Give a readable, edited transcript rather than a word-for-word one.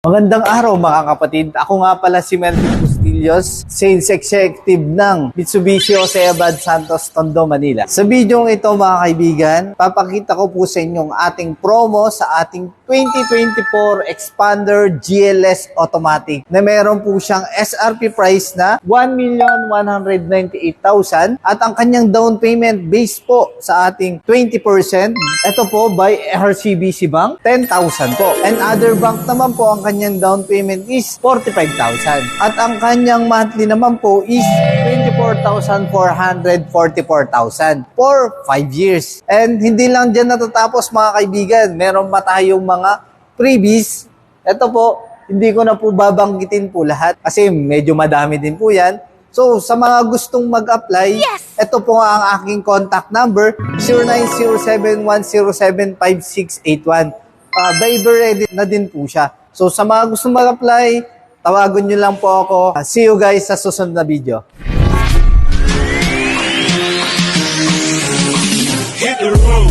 Magandang araw mga kapatid. Ako nga pala si Melvin Bustillos, Sales Executive ng Mitsubishi Jose Abad Santos, Tondo, Manila. Sa video ito mga kaibigan, papakita ko po sa inyong ating promo sa ating 2024 Expander GLS Automatic na meron po siyang SRP price na 1,198,000 at ang kanyang down payment based po sa ating 20%. Ito po by RCBC Bank, 10,000 po. And other bank naman po ang kanyang down payment is 45,000. At ang kanyang monthly naman po is 24,444,000 for 5 years. And hindi lang dyan natatapos mga kaibigan. Meron pa tayong mga freebies. Ito po, hindi ko na po babanggitin po lahat kasi medyo madami din po yan. So, sa mga gustong mag-apply, ito po ang aking contact number, 0907-107-5681. Viber ready na din po siya. So, sa mga gustong mag-apply, tawagan nyo lang po ako. See you guys sa susunod na video. Hit the road.